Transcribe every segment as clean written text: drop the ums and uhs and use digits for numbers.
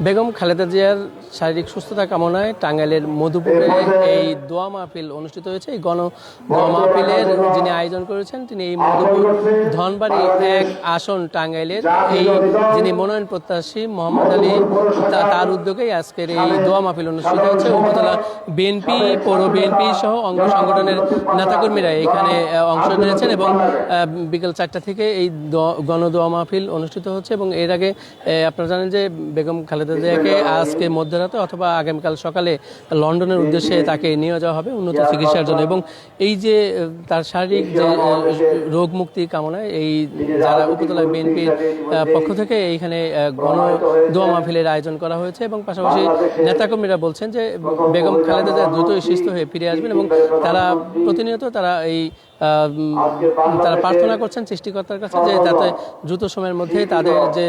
বেগম খালেদা জিয়ার শারীরিক সুস্থতা কামনায় টাঙ্গাইলের মধুপুরে এই দোয়া মাহফিল অনুষ্ঠিত হয়েছে। এই দোয়া মাহফিলের যিনি আয়োজন করেছেন তিনি এই মধুপুর ধনবাড়ি 1 আসন টাঙ্গাইলের এই যিনি মনোনয়ন প্রত্যাশী মোহাম্মদ আলী তার উদ্যোগেই আজকের এই দোয়া মাহফিল অনুষ্ঠিত হচ্ছে। উপজেলা বিএনপি, পৌর বিএনপি সহ অঙ্গ সংগঠনের নেতাকর্মীরা এখানে অংশ নিয়েছেন এবং বিকেল 4টা থেকে এই গণদোয়া মাহফিল অনুষ্ঠিত হচ্ছে। এবং এর আগে আপনারা জানেন যে বেগম খালেদা জিয়াকে আজকে মধ্যরাতে অথবা আগামীকাল সকালে লন্ডনের উদ্দেশ্যে তাকে নিয়ে যাওয়া হবে উন্নত চিকিৎসার জন্য। এবং এই যে তার শারীরিক যে রোগ মুক্তি কামনায় এই যারা উপজেলা বিএনপির পক্ষ থেকে এইখানে গণদোয়া মাহফিলের আয়োজন করা হয়েছে। এবং পাশাপাশি নেতাকর্মীরা বলছেন যে বেগম খালেদা জিয়া দ্রুতই সুস্থ হয়ে ফিরে আসবেন এবং তারা প্রতিনিয়ত তারা প্রার্থনা করছেন সৃষ্টিকর্তার কাছে যে যাতে দ্রুত সময়ের মধ্যে তাদের যে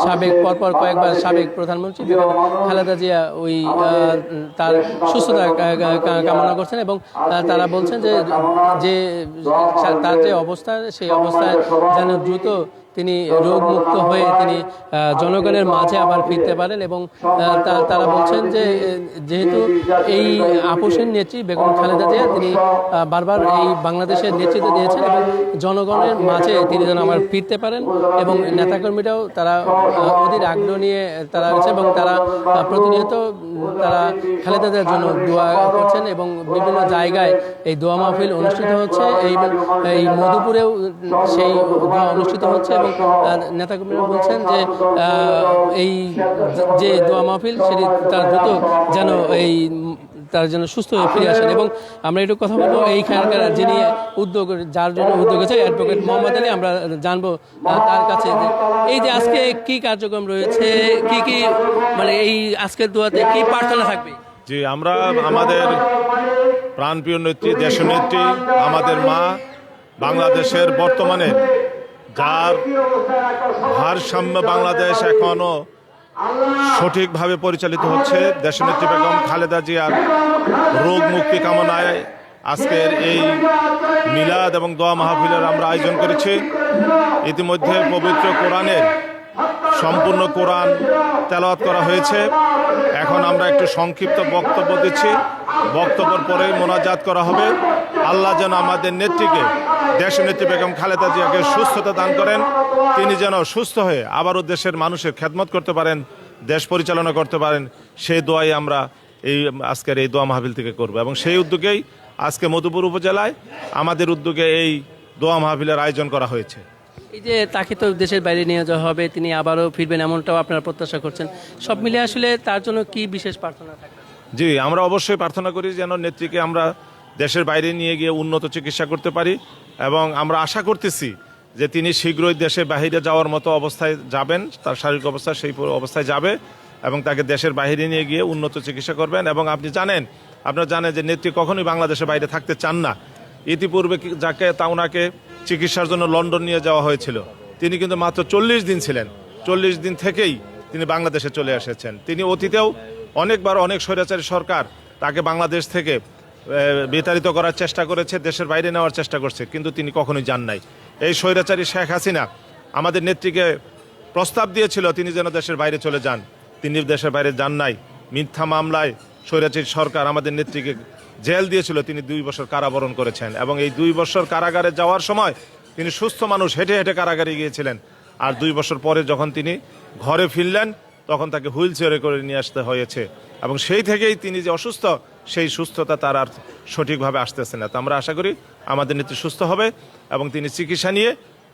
সাবেক পরপর কয়েকবার সাবেক প্রধানমন্ত্রী বেগম খালেদা জিয়া তার সুস্থতা কামনা করছেন। এবং তারা বলছেন যে তার যে অবস্থা সেই অবস্থায় যেন দ্রুত তিনি রোগমুক্ত হয়ে তিনি জনগণের মাঝে আবার ফিরতে পারেন। এবং তারা বলছেন যে যেহেতু এই আপোষের নেত্রী বেগম খালেদা জিয়া তিনি বারবার এই বাংলাদেশের নেতৃত্ব দিয়েছেন এবং জনগণের মাঝে তিনি যেন আবার ফিরতে পারেন। এবং নেতাকর্মীরাও তারা অধীর আগ্রহ নিয়ে তারা আছে এবং তারা প্রতিনিয়ত তারা খালেদা জিয়ার জন্য দোয়া করছেন এবং বিভিন্ন জায়গায় এই দোয়া মাহফিল অনুষ্ঠিত হচ্ছে। এই মধুপুরেও সেই দোয়া অনুষ্ঠিত হচ্ছে এবং নেতাকর্মীরা বলছেন যে এই যে দোয়া মাহফিল সেটি তার দ্রুত যেন তার জন্য সুস্থ হয়ে ফিরে আসেন। এবং আমরা একটু কথা বলবো এইখানকার যিনি যার জন্য উদ্যোগ হয়েছে অ্যাডভোকেট মোহাম্মদ আলী, আমরা জানবো তার কাছে এই যে আজকে কি কার্যক্রম রয়েছে, কি মানে এই আজকের দোয়াতে কি প্রার্থনা থাকবে। জি, আমরা আমাদের প্রাণপ্রিয় নেত্রী, দেশনেত্রী, আমাদের মা, বাংলাদেশের বর্তমানে যার ভারসাম্য বাংলাদেশ এখনো সঠিকভাবে পরিচালিত হচ্ছে, দেশনেত্রী বেগম খালেদা জিয়ার রোগ মুক্তি কামনায় আজকের এই মিলাদ এবং দোয়া মাহফিলের আমরা আয়োজন করেছি। ইতিমধ্যে পবিত্র কোরআনের সম্পূর্ণ কোরআন তেলাওয়াত করা হয়েছে। এখন আমরা একটু সংক্ষিপ্ত বক্তব্য দিচ্ছি, বক্তব্যের পরে মোনাজাত করা হবে। আল্লাহ যেন আমাদের নেত্রীকে, দেশনেত্রী বেগম খালেদা জিয়াকে সুস্থতা দান করেন, তিনি যেন সুস্থ হয়ে আবারও দেশের মানুষের খেদমত করতে পারেন, দেশ পরিচালনা করতে পারেন, সেই দোয়াই আমরা আজকের এই দোয়া মাহফিল থেকে করব। এবং সেই উদ্যোগেই আজকে মধুপুর উপজেলায় আমাদের উদ্যোগে এই দোয়া মাহফিলের আয়োজন করা হয়েছে। এই যে তাকে তো দেশের বাইরে নিয়ে যাওয়া হবে, তিনি আবারও ফিরবেন এমনটাও আপনারা প্রত্যাশা করছেন, সব মিলে আসলে তার জন্য কি বিশেষ প্রার্থনা থাকবে? জি, আমরা অবশ্যই প্রার্থনা করি যেন নেত্রীকে আমরা দেশের বাইরে নিয়ে গিয়ে উন্নত চিকিৎসা করতে পারি। এবং আমরা আশা করতেছি যে তিনি শীঘ্রই দেশের বাইরে যাওয়ার মতো অবস্থায় যাবেন, তার শারীরিক অবস্থা সেই অবস্থায় যাবে এবং তাকে দেশের বাইরে নিয়ে গিয়ে উন্নত চিকিৎসা করবেন। এবং আপনারা জানেন যে নেত্রী কখনোই বাংলাদেশের বাইরে থাকতে চান না। ইতিপূর্বে ওনাকে চিকিৎসার জন্য লন্ডন নিয়ে যাওয়া হয়েছিল, তিনি কিন্তু মাত্র 40 দিন ছিলেন। 40 দিন থেকেই তিনি বাংলাদেশে চলে এসেছেন। তিনি অতীতেও অনেকবার অনেক স্বৈরাচারী সরকার তাকে বাংলাদেশ থেকে বিতাড়িত করার চেষ্টা করেছে, দেশের বাইরে নেওয়ার চেষ্টা করছে, কিন্তু তিনি কখনোই যান নাই। এই স্বৈরাচারী শেখ হাসিনা আমাদের নেত্রীকে প্রস্তাব দিয়েছিল তিনি যেন দেশের বাইরে চলে যান, তিনি দেশের বাইরে যান নাই। মিথ্যা মামলায় স্বৈরাচারী সরকার আমাদের নেত্রীকে জেল দিয়েছিল, তিনি 2 বছর কারাবরণ করেছেন। এবং এই 2 বছর কারাগারে যাওয়ার সময় তিনি সুস্থ মানুষ হেঁটে হেঁটে কারাগারে গিয়েছিলেন। আর 2 বছর পরে যখন তিনি ঘরে ফিরলেন তখন তাকে হুইল চেয়ারে করে নিয়ে আসতে হয়েছে। এবং সেই থেকেই তিনি যে অসুস্থ, সেই সুস্থতা তার আর সঠিকভাবে আসতেছে না। তো আমরা আশা করি আমাদের নেত্রী সুস্থ হবে এবং তিনি চিকিৎসা নিয়ে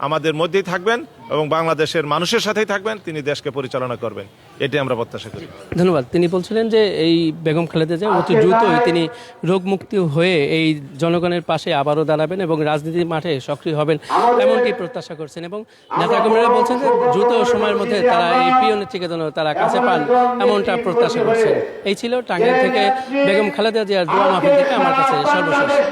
আমাদের মধ্যেই থাকবেন এবং বাংলাদেশের মানুষের সাথেই থাকবেন, তিনি দেশকে পরিচালনা করবেন, এটি আমরা প্রত্যাশা করি। ধন্যবাদ। তিনি বলছিলেন যে এই বেগম খালেদা জিয়া অতি দ্রুতই তিনি রোগমুক্তি হয়ে এই জনগণের পাশে আবারও দাঁড়াবেন এবং রাজনীতির মাঠে সক্রিয় হবেন এমনটি প্রত্যাশা করছেন। এবং নেতাকর্মীরা বলছেন যে দ্রুত সময়ের মধ্যে তারা এই প্রিয় নেত্রীকে যেন তারা কাছে পান এমনটা প্রত্যাশা করছেন। এই ছিল টাঙ্গাইল থেকে বেগম খালেদা জিয়ার দোয়া মাহফিল থেকে আমার কাছে সর্বশেষ।